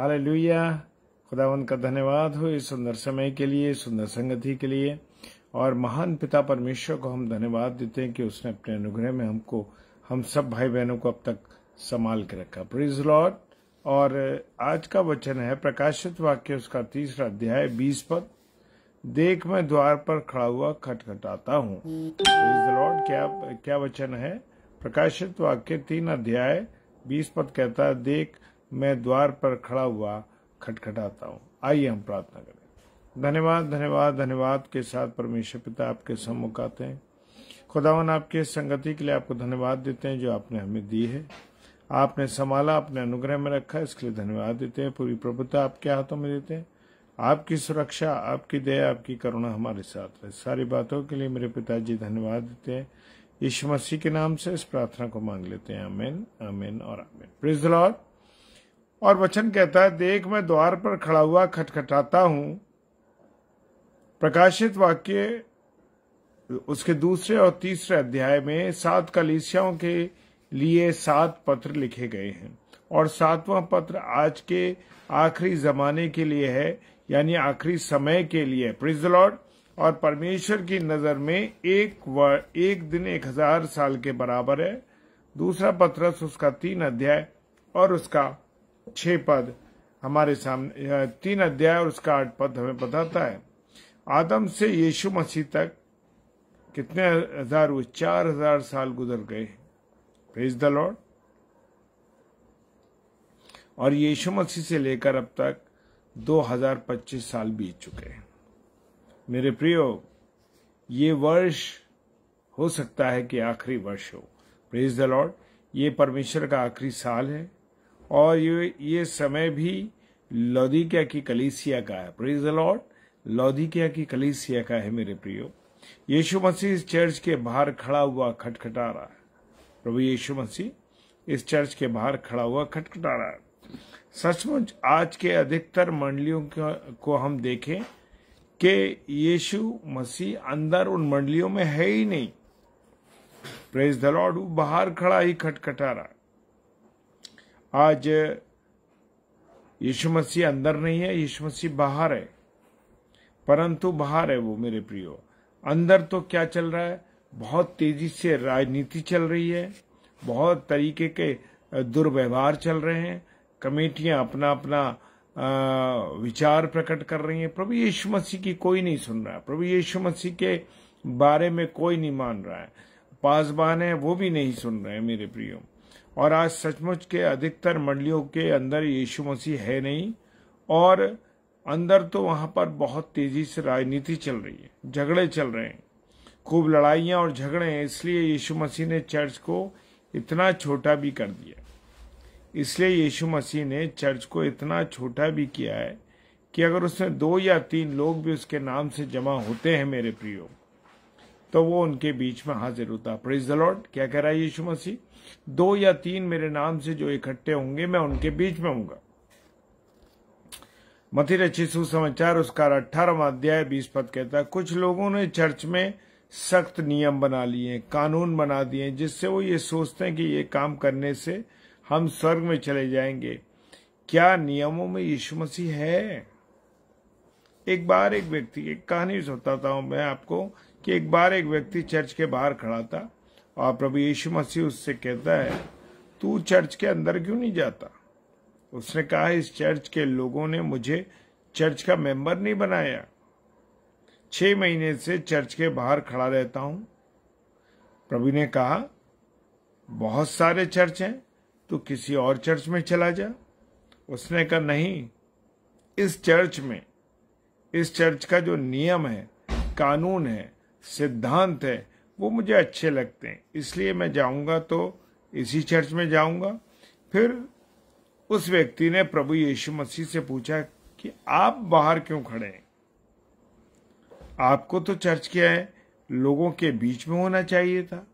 Hallelujah. खुदावंद का धन्यवाद हो इस सुंदर समय के लिए, सुंदर संगति के लिए। और महान पिता परमेश्वर को हम धन्यवाद देते हैं कि उसने अपने अनुग्रह में हम सब भाई बहनों को अब तक संभाल के रखा। Praise Lord. और आज का वचन है प्रकाशित वाक्य उसका 3 अध्याय 20 पद। देख मैं द्वार पर खड़ा हुआ खटखटाता हूँ। Praise the Lord. क्या वचन है? प्रकाशित वाक्य 3 अध्याय 20 पद कहता है, देख मैं द्वार पर खड़ा हुआ खटखटाता हूँ। आइए हम प्रार्थना करें। धन्यवाद धन्यवाद धन्यवाद के साथ परमेश्वर पिता आपके सम्मुख आते हैं। खुदावन आपके संगति के लिए आपको धन्यवाद देते हैं जो आपने हमें दी है। आपने संभाला, अपने अनुग्रह में रखा, इसके लिए धन्यवाद देते हैं। पूरी प्रभुता आपके हाथों में देते हैं। आपकी सुरक्षा, आपकी दया, आपकी करुणा हमारे साथ है। सारी बातों के लिए मेरे पिताजी धन्यवाद देते हैं। यीशु मसीह के नाम से इस प्रार्थना को मांग लेते हैं। आमीन, आमीन और आमीन। Praise the Lord. और वचन कहता है, देख मैं द्वार पर खड़ा हुआ खटखटाता हूं। प्रकाशित वाक्य उसके 2 और 3 अध्याय में 7 कलीसियाओं के लिए 7 पत्र लिखे गए हैं और 7वां पत्र आज के आखिरी जमाने के लिए है, यानी आखिरी समय के लिए। Praise the Lord. और परमेश्वर की नजर में एक दिन 1000 साल के बराबर है। दूसरा पत्रस उसका 3 अध्याय और उसका 6 पद हमारे सामने, 3 अध्याय और उसका 8 पद हमें बताता है। आदम से यीशु मसीह तक कितने हजार हुए? 4000 साल गुजर गए। Praise the Lord. और यीशु मसीह से लेकर अब तक 2025 साल बीत चुके हैं। मेरे प्रियो, ये वर्ष हो सकता है कि आखिरी वर्ष हो। Praise the Lord. ये परमेश्वर का आखिरी साल है और ये समय भी लौदीकिया की कलीसिया का है। Praise the Lord. लौदीकिया की कलीसिया का है मेरे प्रियो। यीशु मसीह इस चर्च के बाहर खड़ा हुआ खटखटा रहा है। प्रभु यीशु मसीह इस चर्च के बाहर खड़ा हुआ खटखटा रहा है। सचमुच आज के अधिकतर मंडलियों को हम देखें कि यीशु मसीह अंदर उन मंडलियों में है ही नहीं। Praise the Lord. वो बाहर खड़ा ही खटखटा रहा है। आज यीशु मसीह अंदर नहीं है, यीशु मसीह बाहर है। परंतु बाहर है वो मेरे प्रियो। अंदर तो क्या चल रहा है? बहुत तेजी से राजनीति चल रही है, बहुत तरीके के दुर्व्यवहार चल रहे हैं। कमेटियां अपना अपना विचार प्रकट कर रही हैं। प्रभु यीशु मसीह की कोई नहीं सुन रहा है। प्रभु यीशु मसीह के बारे में कोई नहीं मान रहा है। पासबान है वो भी नहीं सुन रहे हैं मेरे प्रियो। और आज सचमुच के अधिकतर मंडलियों के अंदर यीशु मसीह है नहीं। और अंदर तो वहां पर बहुत तेजी से राजनीति चल रही है, झगड़े चल रहे हैं, खूब लड़ाइयां और झगड़े हैं। इसलिए यीशु मसीह ने चर्च को इतना छोटा भी कर दिया। इसलिए यीशु मसीह ने चर्च को इतना छोटा भी किया है कि अगर उसमें 2 या 3 लोग भी उसके नाम से जमा होते हैं मेरे प्रियो, तो वो उनके बीच में हाजिर होता। Praise the Lord. क्या कह रहा है यीशु मसीह? 2 या 3 मेरे नाम से जो इकट्ठे होंगे मैं उनके बीच में होऊंगा। मत्ती रचित सुसमाचार उसका 18वां अध्याय 20 पद कहता है, कुछ लोगों ने चर्च में सख्त नियम बना लिए, कानून बना दिए, जिससे वो ये सोचते हैं कि ये काम करने से हम स्वर्ग में चले जाएंगे। क्या नियमों में यीशु मसीह है? एक बार एक व्यक्ति, एक कहानी बताता हूं मैं आपको कि एक बार एक व्यक्ति चर्च के बाहर खड़ा था और प्रभु यीशु मसीह उससे कहता है, तू चर्च के अंदर क्यों नहीं जाता? उसने कहा, इस चर्च के लोगों ने मुझे चर्च का मेंबर नहीं बनाया। 6 महीने से चर्च के बाहर खड़ा रहता हूं। प्रभु ने कहा, बहुत सारे चर्च हैं, तू किसी और चर्च में चला जा। उसने कहा, नहीं, इस चर्च का जो नियम है, कानून है, सिद्धांत है, वो मुझे अच्छे लगते हैं, इसलिए मैं जाऊंगा तो इसी चर्च में जाऊंगा। फिर उस व्यक्ति ने प्रभु यीशु मसीह से पूछा कि आप बाहर क्यों खड़े हैं? आपको तो चर्च के लोगों के बीच में होना चाहिए था।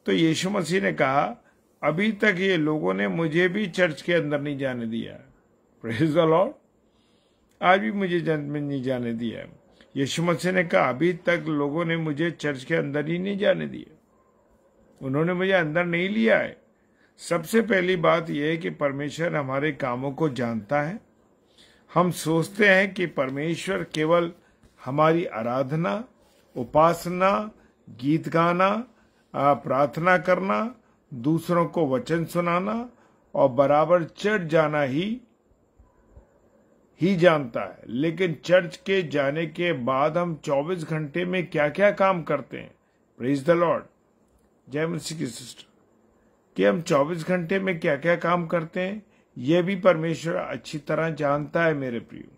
तो यीशु मसीह ने कहा, अभी तक ये लोगों ने मुझे भी चर्च के अंदर नहीं जाने दिया। Praise the Lord. आज भी मुझे नहीं जाने दिया। यीशु मसीह ने कहा, अभी तक लोगों ने मुझे चर्च के अंदर ही नहीं जाने दिया, उन्होंने मुझे अंदर नहीं लिया है। सबसे पहली बात यह है कि परमेश्वर हमारे कामों को जानता है हम सोचते हैं कि परमेश्वर केवल हमारी आराधना, उपासना, गीत गाना, प्रार्थना करना, दूसरों को वचन सुनाना और बराबर चर्च जाना ही जानता है। लेकिन चर्च के जाने के बाद हम 24 घंटे में क्या क्या काम करते हैं? Praise the Lord. जय मसीह की सिस्टर, कि हम 24 घंटे में क्या क्या काम करते हैं यह भी परमेश्वर अच्छी तरह जानता है मेरे प्रियो।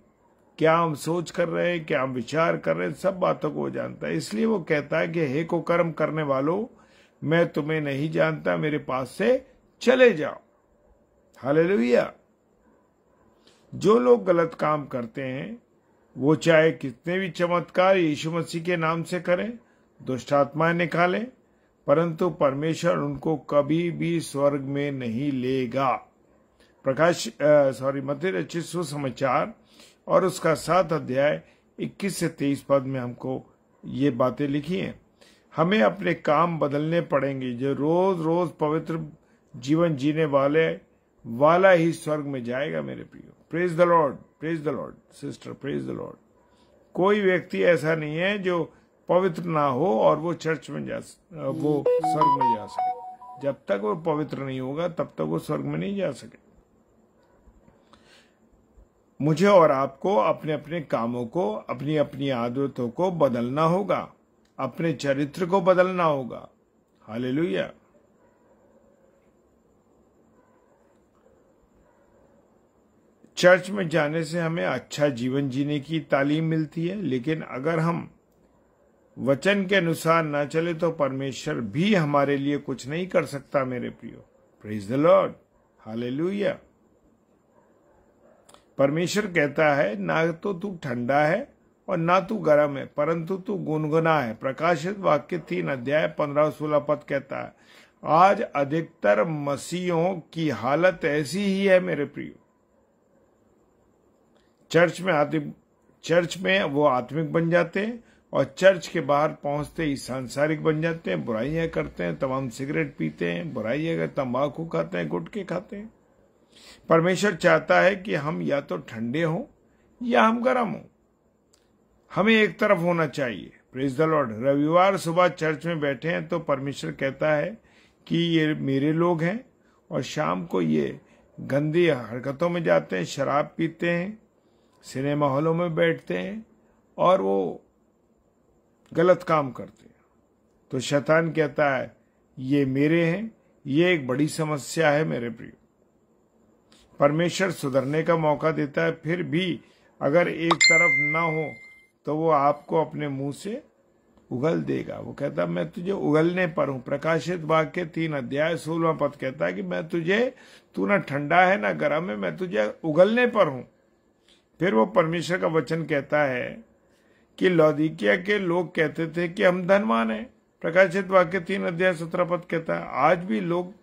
क्या हम सोच कर रहे हैं, क्या हम विचार कर रहे हैं, सब बातों को वो जानता है। इसलिए वो कहता है कि हे कुकर्म करने वालों, मैं तुम्हें नहीं जानता, मेरे पास से चले जाओ। हालेलुया। जो लोग गलत काम करते हैं वो चाहे कितने भी चमत्कार यीशु मसीह के नाम से करें, दुष्ट आत्माएं निकालें, परंतु परमेश्वर उनको कभी भी स्वर्ग में नहीं लेगा। मत्ती रचित सुसमाचार और उसका 7 अध्याय 21 से 23 पद में हमको ये बातें लिखी हैं। हमें अपने काम बदलने पड़ेंगे। जो रोज रोज पवित्र जीवन जीने वाला ही स्वर्ग में जाएगा मेरे प्रियो। Praise the Lord, praise the Lord sister, praise the Lord. कोई व्यक्ति ऐसा नहीं है जो पवित्र ना हो और वो चर्च में वो स्वर्ग में जा सके। जब तक वो पवित्र नहीं होगा तब तक वो स्वर्ग में नहीं जा सके। मुझे और आपको अपने अपने कामों को, अपनी अपनी आदतों को बदलना होगा, अपने चरित्र को बदलना होगा। हालेलुया। चर्च में जाने से हमें अच्छा जीवन जीने की तालीम मिलती है, लेकिन अगर हम वचन के अनुसार ना चले तो परमेश्वर भी हमारे लिए कुछ नहीं कर सकता मेरे प्रियो। Praise the Lord. हालेलुया। परमेश्वर कहता है, ना तो तू ठंडा है और ना तू गर्म है, परंतु तू गुनगुना है। प्रकाशित वाक्य 3 अध्याय 15-16 पद कहता है। आज अधिकतर मसीहों की हालत ऐसी ही है मेरे प्रियो। चर्च में वो आत्मिक बन जाते हैं और चर्च के बाहर पहुंचते ही सांसारिक बन जाते हैं, बुराइयां करते हैं, तमाम सिगरेट पीते हैं, बुराइयां तंबाकू खाते हैं, गुटखे खाते हैं। परमेश्वर चाहता है कि हम या तो ठंडे हों या हम गर्म हों। हमें एक तरफ होना चाहिए। Praise the Lord. रविवार सुबह चर्च में बैठे हैं तो परमेश्वर कहता है कि ये मेरे लोग हैं, और शाम को ये गंदी हरकतों में जाते हैं, शराब पीते हैं, सिनेमा हॉलों में बैठते हैं और वो गलत काम करते हैं। तो शैतान कहता है ये मेरे हैं। ये एक बड़ी समस्या है मेरे प्रिय। परमेश्वर सुधरने का मौका देता है, फिर भी अगर एक तरफ ना हो तो वो आपको अपने मुंह से उगल देगा। वो कहता है मैं तुझे उगलने पर हूं। प्रकाशित वाक्य 3 अध्याय 16 पद कहता है कि तू ना ठंडा है ना गर्म है, मैं तुझे उगलने पर हूं। फिर वो परमेश्वर का वचन कहता है कि लौदीकिया के लोग कहते थे कि हम धनवान हैं। प्रकाशित वाक्य 3 अध्याय 17 पद कहता है आज भी लोग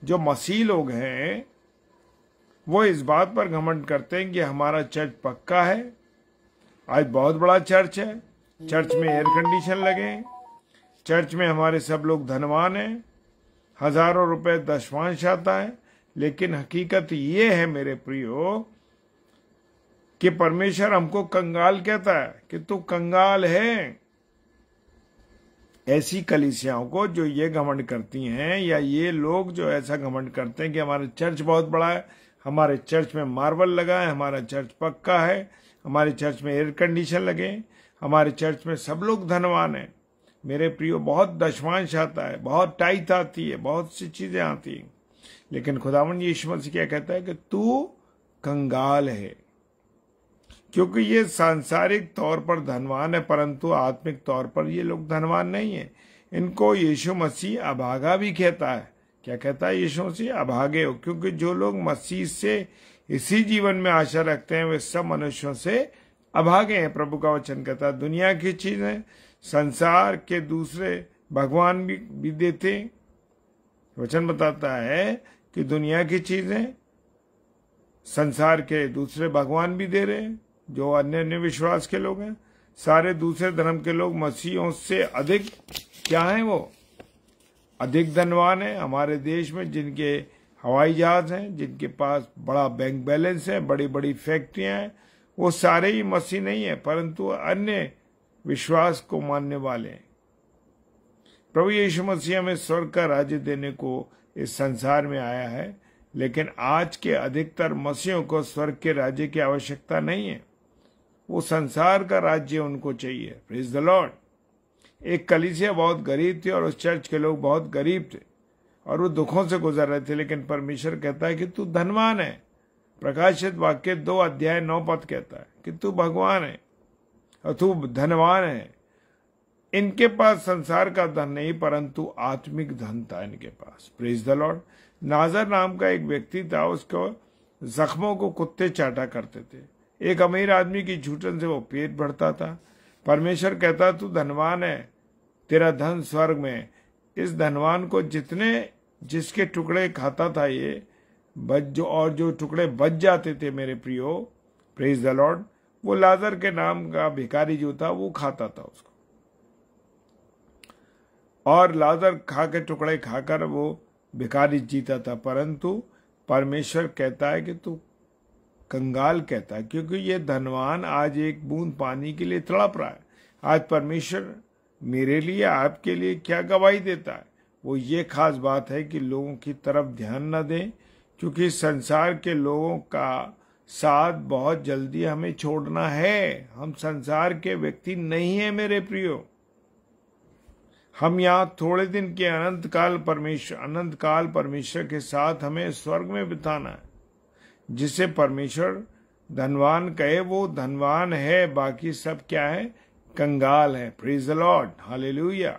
जो मसीह लोग हैं वो इस बात पर घमंड करते हैं कि हमारा चर्च पक्का है। आज बहुत बड़ा चर्च है, चर्च में एयर कंडीशन लगे हैं, चर्च में हमारे सब लोग धनवान हैं, हजारों रुपए दशमांश आता है। लेकिन हकीकत ये है मेरे प्रियो कि परमेश्वर हमको कंगाल कहता है कि तू कंगाल है। ऐसी कलीसियाओं को जो ये घमंड करती हैं, या ये लोग जो ऐसा घमंड करते हैं कि हमारा चर्च बहुत बड़ा है, हमारे चर्च में मार्बल लगा है, हमारा चर्च पक्का है, हमारे चर्च में एयर कंडीशन लगे, हमारे चर्च में सब लोग धनवान हैं। मेरे प्रियो बहुत दशमांश आता है, बहुत टाइट आती है, बहुत सी चीजें आती हैं, लेकिन खुदावंद यीशु मसीह क्या कहता है कि तू कंगाल है। क्योंकि ये सांसारिक तौर पर धनवान है, परंतु आत्मिक तौर पर ये लोग धनवान नहीं है। इनको यीशु मसीह अभागा भी कहता है। क्या कहता है यीशु मसीह? अभागे हो। क्योंकि जो लोग मसीह से इसी जीवन में आशा रखते हैं वे सब मनुष्यों से अभागे हैं। प्रभु का वचन कहता है दुनिया की चीजें, संसार के दूसरे भगवान भी देते। वचन बताता है कि दुनिया की चीजें, संसार के दूसरे भगवान भी दे रहे हैं, जो अन्य विश्वास के लोग हैं। सारे दूसरे धर्म के लोग मसीहों से अधिक क्या हैं? वो अधिक धनवान है। हमारे देश में जिनके हवाई जहाज हैं, जिनके पास बड़ा बैंक बैलेंस है, बड़ी बड़ी फैक्ट्रियां हैं, वो सारे ही मसीह नहीं है, परंतु अन्य विश्वास को मानने वाले हैं। प्रभु यीशु मसीह हमें स्वर्ग का राज्य देने को इस संसार में आया है, लेकिन आज के अधिकतर मसीहों को स्वर्ग के राज्य की आवश्यकता नहीं है। वो संसार का राज्य उनको चाहिए। Praise the Lord. एक कलीसिया बहुत गरीब थी और उस चर्च के लोग बहुत गरीब थे और वो दुखों से गुजर रहे थे, लेकिन परमेश्वर कहता है कि तू धनवान है। प्रकाशित वाक्य 2:9 कहता है कि तू भगवान है और तू धनवान है। इनके पास संसार का धन नहीं, परंतु आत्मिक धन था इनके पास। Praise the Lord. नाजर नाम का एक व्यक्ति था, उसको जख्मों को कुत्ते चाटा करते थे। एक अमीर आदमी की झूठन से वो पेट भरता था। परमेश्वर कहता तू धनवान है, तेरा धन स्वर्ग में। इस धनवान को जिसके टुकड़े खाता था ये जो टुकड़े बच जाते थे मेरे प्रियो, प्रेज द लॉर्ड, वो लाजर के नाम का भिखारी जो था वो खाता था उसको, और लाजर खा के टुकड़े खाकर वो भिखारी जीता था। परंतु परमेश्वर कहता है कि तू कंगाल कहता है, क्योंकि ये धनवान आज एक बूंद पानी के लिए तड़प रहा है। आज परमेश्वर मेरे लिए आपके लिए क्या गवाही देता है, वो ये खास बात है कि लोगों की तरफ ध्यान न दें, क्योंकि संसार के लोगों का साथ बहुत जल्दी हमें छोड़ना है। हम संसार के व्यक्ति नहीं है मेरे प्रियो। हम यहाँ थोड़े दिन के अनंत काल परमेश्वर के साथ हमें स्वर्ग में बिताना है। जिसे परमेश्वर धनवान कहे वो धनवान है, बाकी सब क्या है, कंगाल है। Praise the Lord, hallelujah.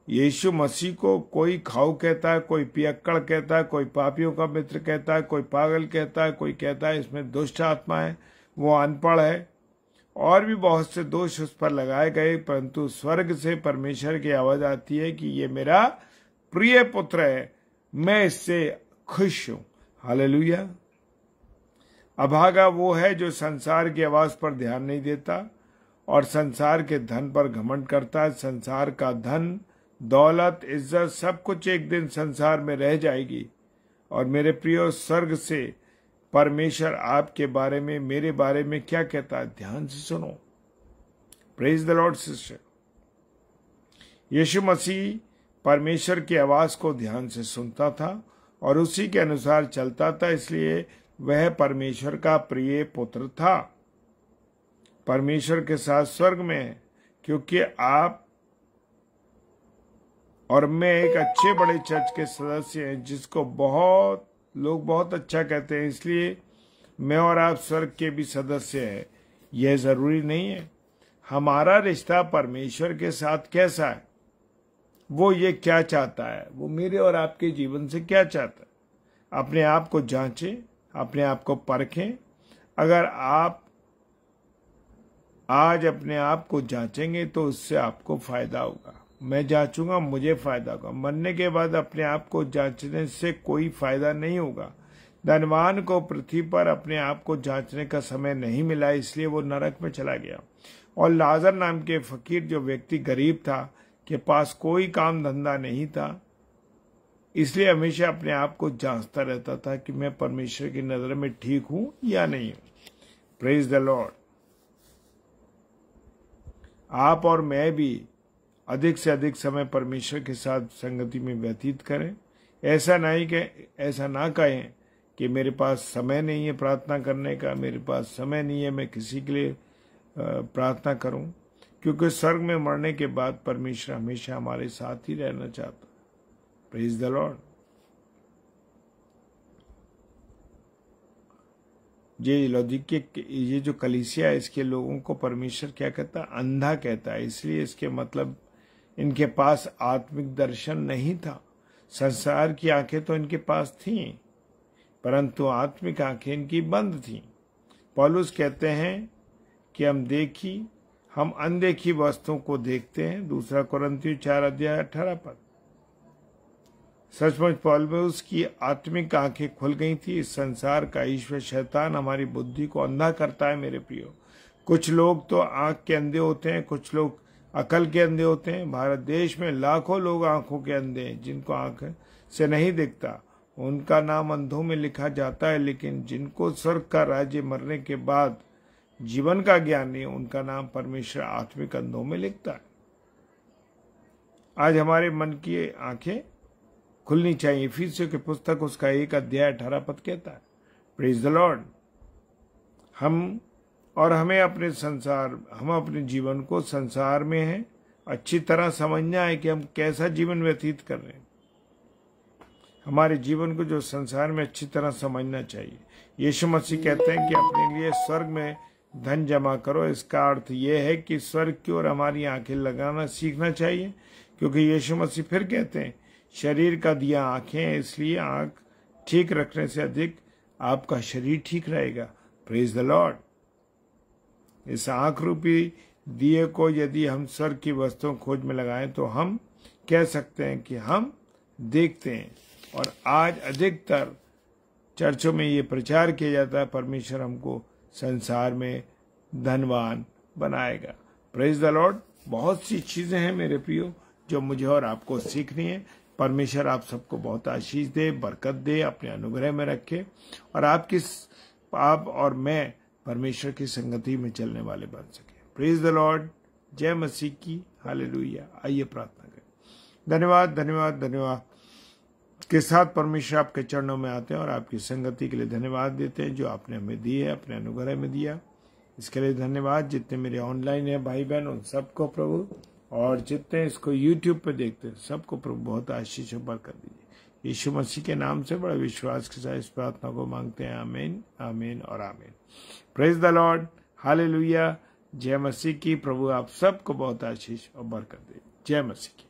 यीशु मसीह को कोई खाऊ कहता है, कोई पियक्कड़ कहता है, कोई पापियों का मित्र कहता है, कोई पागल कहता है, कोई कहता है इसमें दुष्ट आत्मा है, वो अनपढ़ है, और भी बहुत से दोष उस पर लगाए गए। परंतु स्वर्ग से परमेश्वर की आवाज आती है कि ये मेरा प्रिय पुत्र है, मैं इससे खुश हूं। हालेलुया। अभागा वो है जो संसार की आवाज पर ध्यान नहीं देता और संसार के धन पर घमंड करता है। संसार का धन, दौलत, इज्जत सब कुछ एक दिन संसार में रह जाएगी। और मेरे प्रियो, स्वर्ग से परमेश्वर आपके बारे में, मेरे बारे में क्या कहता है, ध्यान से सुनो। Praise the Lord sister. यीशु मसीह परमेश्वर की आवाज को ध्यान से सुनता था और उसी के अनुसार चलता था, इसलिए वह परमेश्वर का प्रिय पुत्र था। परमेश्वर के साथ स्वर्ग में है, क्योंकि आप और मैं एक अच्छे बड़े चर्च के सदस्य हैं, जिसको लोग बहुत अच्छा कहते हैं, इसलिए मैं और आप स्वर्ग के भी सदस्य हैं। यह जरूरी नहीं है। हमारा रिश्ता परमेश्वर के साथ कैसा है, वो ये क्या चाहता है, वो मेरे और आपके जीवन से क्या चाहता है। अपने आप को जांचें, अपने आप को परखें। अगर आप आज अपने आप को जांचेंगे तो उससे आपको फायदा होगा। मैं जांचूंगा, मुझे फायदा होगा। मरने के बाद अपने आप को जांचने से कोई फायदा नहीं होगा। धनवान को पृथ्वी पर अपने आप को जांचने का समय नहीं मिला, इसलिए वो नरक में चला गया। और लाजर नाम के फकीर, जो व्यक्ति गरीब था, के पास कोई काम धंधा नहीं था, इसलिए हमेशा अपने आप को जांचता रहता था कि मैं परमेश्वर की नजर में ठीक हूं या नहीं हूं। Praise the Lord. आप और मैं भी अधिक से अधिक समय परमेश्वर के साथ संगति में व्यतीत करें। ऐसा ना कहें कि मेरे पास समय नहीं है प्रार्थना करने का, मेरे पास समय नहीं है मैं किसी के लिए प्रार्थना करूं, क्योंकि स्वर्ग में मरने के बाद परमेश्वर हमेशा हमारे साथ ही रहना चाहता। Praise the Lord. ये जो कलीसिया है, इसके लोगों को परमेश्वर क्या कहता है, अंधा कहता है। इसलिए इसके मतलब इनके पास आत्मिक दर्शन नहीं था। संसार की आंखें तो इनके पास थीं, परंतु आत्मिक आंखें इनकी बंद थीं। पौलुस कहते हैं कि हम अनदेखी वस्तुओं को देखते हैं। 2 कोरिन्थियों 4:18। सचमुच पौलुस की आत्मिक आंखें खुल गई थी। इस संसार का ईश्वर शैतान हमारी बुद्धि को अंधा करता है मेरे प्रियो। कुछ लोग तो आंख के अंधे होते हैं, कुछ लोग अकल के अंधे होते हैं। भारत देश में लाखों लोग आंखों के अंधे हैं, जिनको आंख से नहीं दिखता। उनका नाम अंधों में लिखा जाता है, लेकिन जिनको स्वर्ग का राज्य मरने के बाद जीवन का ज्ञान नहीं, उनका नाम परमेश्वर आत्मिक अंधों में लिखता है। आज हमारे मन की आंखें खुलनी चाहिए। इफिसियों की पुस्तक उसका 1 अध्याय 18 पद कहता है, प्रेज द लॉर्ड। हमें अपने जीवन को संसार में है अच्छी तरह समझना है कि हम कैसा जीवन व्यतीत कर रहे हैं। हमारे जीवन को जो संसार में अच्छी तरह समझना चाहिए। यीशु मसीह कहते हैं कि अपने लिए स्वर्ग में धन जमा करो। इसका अर्थ यह है कि स्वर्ग की ओर हमारी आंखें लगाना सीखना चाहिए, क्योंकि यीशु मसीह फिर कहते हैं शरीर का दिया आंखें हैं, इसलिए आंख ठीक रखने से अधिक आपका शरीर ठीक रहेगा। Praise the Lord. इस आंख रूपी दिए को यदि हम स्वर्ग की वस्तुओं खोज में लगाएं तो हम कह सकते हैं कि हम देखते हैं। और आज अधिकतर चर्चों में ये प्रचार किया जाता है परमेश्वर हमको संसार में धनवान बनाएगा। Praise the Lord. बहुत सी चीजें हैं मेरे प्रियो जो मुझे और आपको सीखनी है। परमेश्वर आप सबको बहुत आशीष दे, बरकत दे, अपने अनुग्रह में रखे और आप और मैं परमेश्वर की संगति में चलने वाले बन सके। Praise the Lord. जय मसीह की। हालेलुया। आइए प्रार्थना करें। धन्यवाद धन्यवाद धन्यवाद के साथ परमेश्वर आपके चरणों में आते हैं और आपकी संगति के लिए धन्यवाद देते हैं जो आपने हमें दी है, अपने अनुग्रह में दिया। इसके लिए धन्यवाद। जितने मेरे ऑनलाइन है भाई बहन उन सबको प्रभु, और जितने इसको YouTube पे देखते हैं सबको प्रभु बहुत आशीष और बरकत दीजिए। यीशु मसीह के नाम से बड़े विश्वास के साथ इस प्रार्थना को मांगते हैं। आमीन आमीन और आमीन। Praise the Lord. हालेलुया। जय मसीह की। प्रभु आप सबको बहुत आशीष और बरकत दे। जय मसीह की।